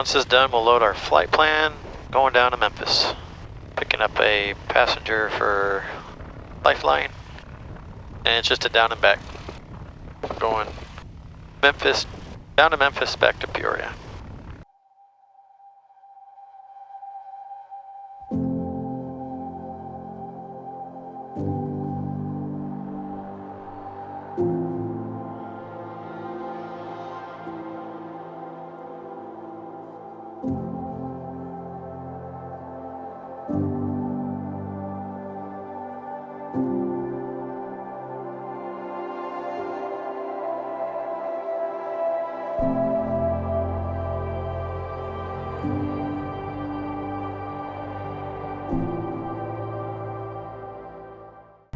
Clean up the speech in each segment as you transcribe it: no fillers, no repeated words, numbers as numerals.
Once this is done, we'll load our flight plan, going down to Memphis. Picking up a passenger for LifeLine, and it's just a down and back. I'm going Memphis, down to Memphis, back to Peoria.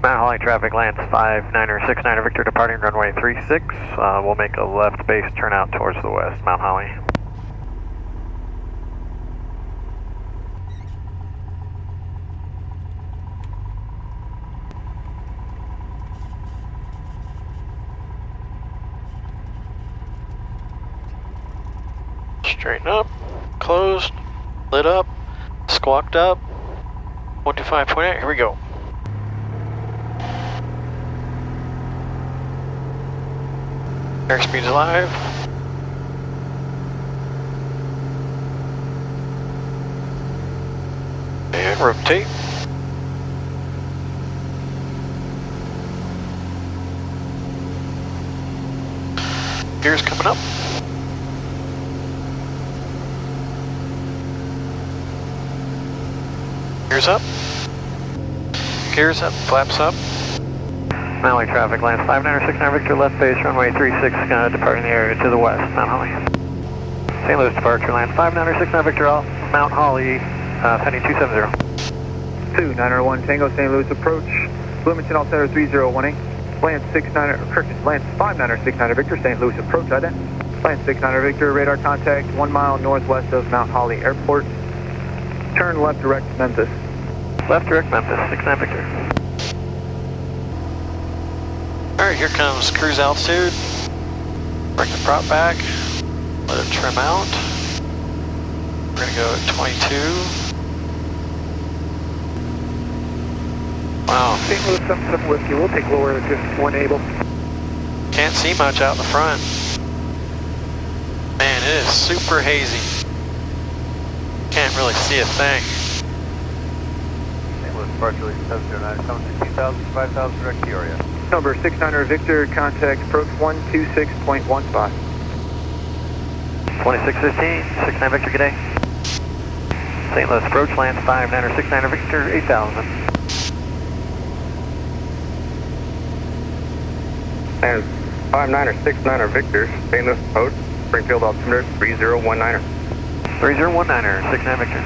Mount Holly traffic lands 59er 69er Victor departing runway 36. We'll make a left base turnout towards the west, Mount Holly. Straighten up, closed, lit up, squawked up, 125.8, here we go. Airspeed is live. And rotate. Gears coming up. Gears up. Gears up, flaps up. Mount Holly traffic lands 59er 69er Victor left base runway 36, departing the area to the west, Mount Holly. St. Louis departure lands 59er 69er Victor off Mount Holly, heading 270. 291 Tango St. Louis approach, Bloomington altimeter 3018. Land 59er 69er Victor St. Louis approach ident. Land 69er Victor radar contact 1 mile northwest of Mount Holly Airport. Turn left direct Memphis. Left direct Memphis, 69 Victor. Alright, here comes cruise altitude. Bring the prop back. Let it trim out. We're going to go at 22. Wow. St. Louis 77 Whiskey, we'll take lower if when able. Can't see much out in the front. Man, it is super hazy. Can't really see a thing. St. Louis departure 709, coming to 2000, 5000 direct Peoria. Number 69er Victor, contact approach 126.15. 2615, 69 Victor, good day. St. Louis approach lands 59er 69er Victor, 8000. And 59er 69er Victor, St. Louis approach, Springfield altimeter 3019er. 3019er, 69 Victor.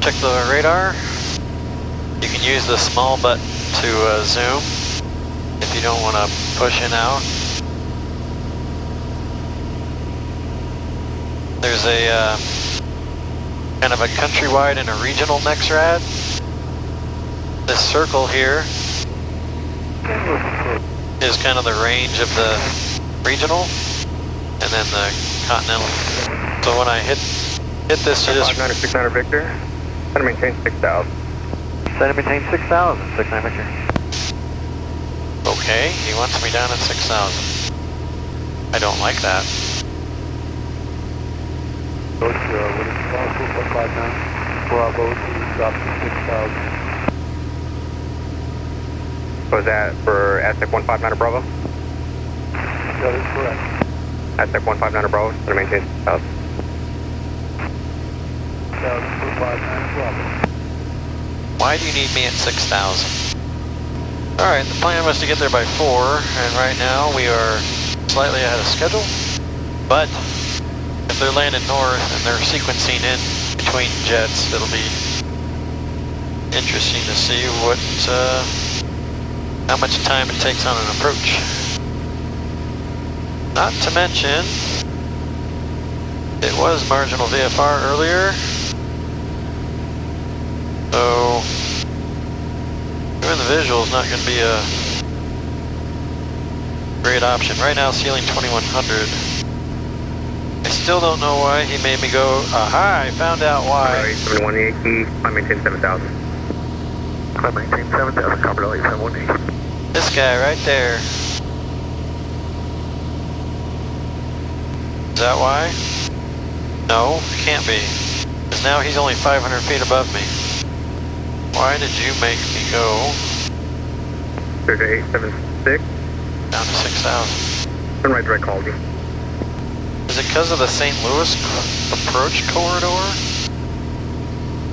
Check the radar. You can use the small button to zoom if you don't want to push in out. There's a kind of a countrywide and a regional NEXRAD. This circle here is kind of the range of the regional, and then the continental. So when I hit this, you just 59er 69er Victor, and maintain 6000. Set and maintain 6000, 69 Victor. Okay, he wants me down at 6,000. I don't like that. What is possible for 59? Bravo to drop to 6,000. Was that for Aztec 159er Bravo? That is correct. Aztec 159er Bravo, set and maintain 6000. 6,000 for 59er Bravo. Why do you need me at 6,000? Alright, the plan was to get there by 4, and right now we are slightly ahead of schedule. But if they're landing north and they're sequencing in between jets, it'll be interesting to see how much time it takes on an approach. Not to mention, it was marginal VFR earlier. So, doing the visual is not going to be a great option. Right now, ceiling 2100. I still don't know why he made me go, aha, I found out why. 718 Yankee, climb maintain 7000. Climb maintain 7000, copy to 718. This guy right there. Is that why? No, it can't be. Because now he's only 500 feet above me. Why did you make me go 876. down to 6,000? Turn right direct call you. Is it because of the St. Louis approach corridor?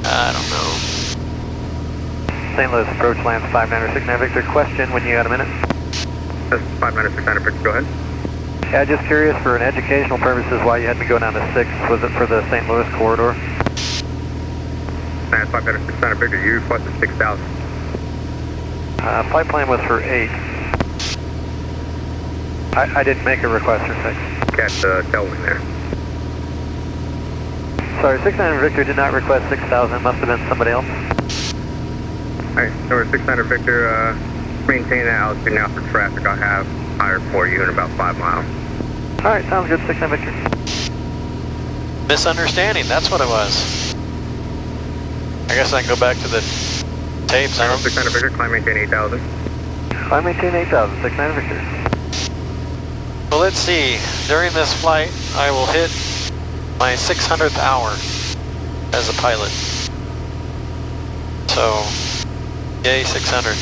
I don't know. St. Louis approach lands 5969 Victor. Question when you got a minute. That's 5969 Victor, go ahead. Yeah, just curious for an educational purposes why you had me go down to 6. Was it for the St. Louis corridor? That's 5969 Victor, you requested 6000. Flight plan was for 8. I didn't make a request for 6. Catch the tailwind there. Sorry, 69 Victor did not request 6,000. Must have been somebody else. Alright, number 600 Victor, maintain that altitude now for traffic. I'll have higher for you in about 5 miles. Alright, sounds good. 69 Victor. Misunderstanding, that's what it was. I guess I can go back to the tapes. I don't 600 Victor, climb maintain 8000. Climb maintain 8,000. 69 Victor. Well, let's see. During this flight, I will hit my 600th hour as a pilot. So, yay, 600.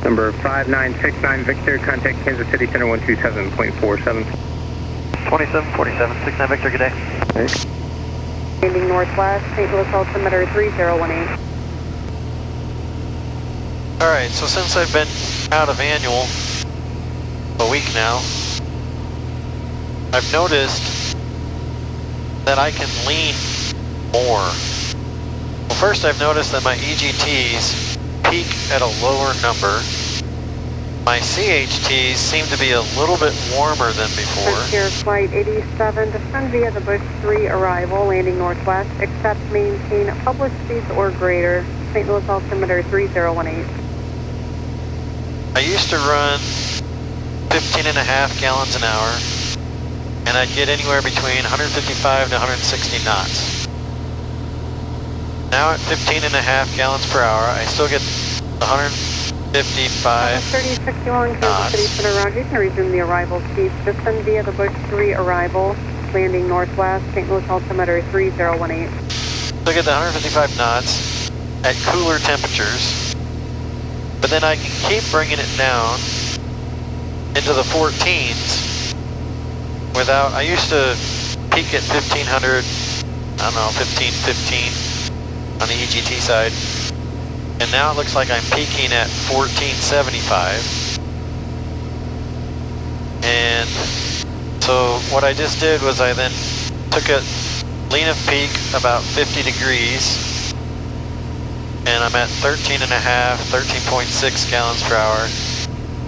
Number 5969 Victor, contact Kansas City Center 127.47. 2747. 69 Victor, good day. Landing northwest, St. Louis altimeter 3018. Alright, so since I've been out of annual a week now, I've noticed that I can lean more. Well, first I've noticed that my EGTs peak at a lower number. My CHTs seem to be a little bit warmer than before. Frontier Flight 87, descend via the Bush 3 arrival, landing northwest, except maintain published speeds or greater, St. Louis altimeter 3018. I used to run 15.5 gallons an hour, and I'd get anywhere between 155 to 160 knots. Now at 15.5 gallons per hour, I still get 155 3061 Kansas knots. City Center, Roger. You can resume the arrival speeds. Descend via the Bush 3 arrival, landing northwest, St. Louis altimeter 3018. Still get the 155 knots at cooler temperatures, but then I can keep bringing it down into the 14s without, I used to peak at 1500, I don't know, 1515 on the EGT side, and now it looks like I'm peaking at 1475. And so what I just did was I then took a lean of peak about 50 degrees, and I'm at 13.5, 13.6 gallons per hour,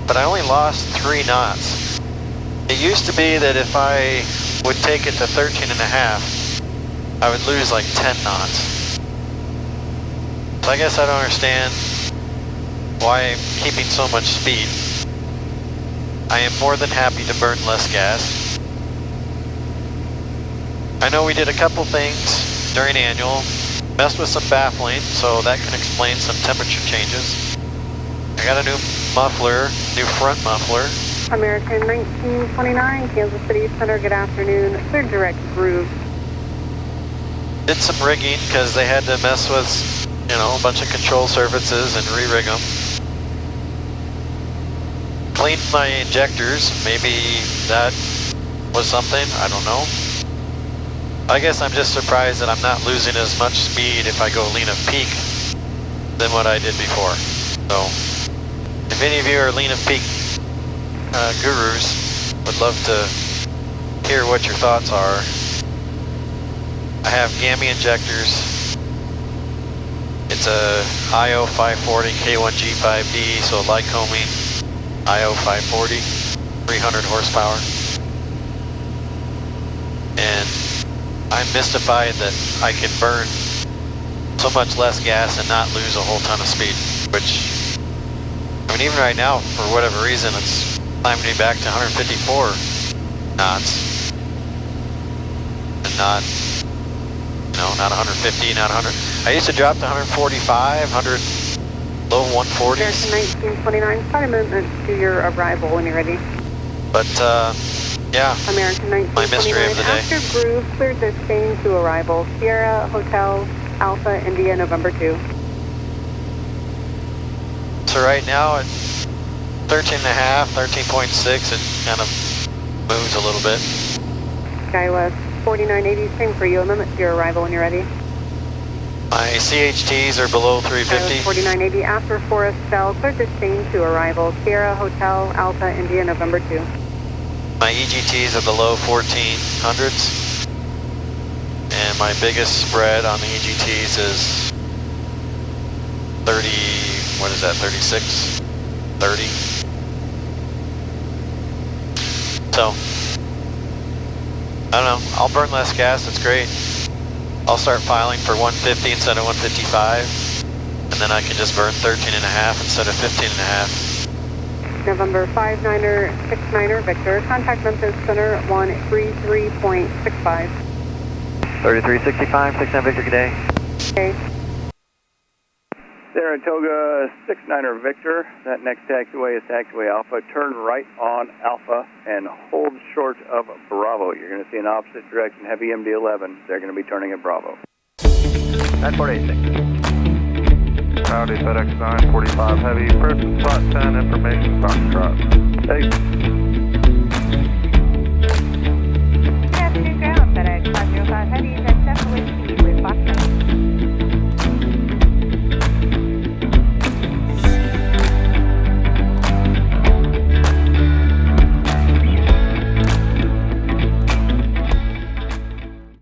but I only lost 3 knots. It used to be that if I would take it to 13.5, I would lose like 10 knots. So I guess I don't understand why I'm keeping so much speed. I am more than happy to burn less gas. I know we did a couple things during annual, messed with some baffling, so that can explain some temperature changes. I got a new muffler, new front muffler. American 1929, Kansas City Center, good afternoon. Clear direct groove. Did some rigging because they had to mess with, you know, a bunch of control surfaces and re-rig them. Cleaned my injectors, maybe that was something, I don't know. I guess I'm just surprised that I'm not losing as much speed if I go lean of peak than what I did before. So, if any of you are lean of peak gurus, would love to hear what your thoughts are. I have GAMI injectors. It's a IO 540 K1G5B, so Lycoming IO 540, 300 horsepower. And I'm mystified that I can burn so much less gas and not lose a whole ton of speed, which, I mean, even right now, for whatever reason, it's climbing me back to 154 knots. not, not 150, not 100. I used to drop to 145, 100, low 140s. American 1929, start a movement to your arrival when you're ready. But, yeah, American 1929, my mystery of the day. after Groove, cleared the stain to arrival. Sierra Hotel, Alpha, India, November 2. So right now at 13.5, 13.6, it kind of moves a little bit. SkyWest 4980, same for you. A moment to your arrival when you're ready. My CHTs are below 350. SkyWest 4980, after Forest Cell, cleared the stain to arrival. Sierra Hotel, Alpha, India, November 2. My EGTs are below 1400s. And my biggest spread on the EGTs is 30, what is that, 36, 30. So, I don't know, I'll burn less gas, that's great. I'll start filing for 150 instead of 155, and then I can just burn 13.5 instead of 15.5. November 59er, 69er, Victor, contact Memphis Center 133.65. 3365, 69 Victor, good day. Okay. Saratoga 69er Victor, that next taxiway is taxiway Alpha. Turn right on Alpha and hold short of Bravo. You're going to see an opposite direction heavy MD-11. They're going to be turning at Bravo. 9486. Howdy, FedEx 945 Heavy, approach spot 10, information, Foxtrot. Hey.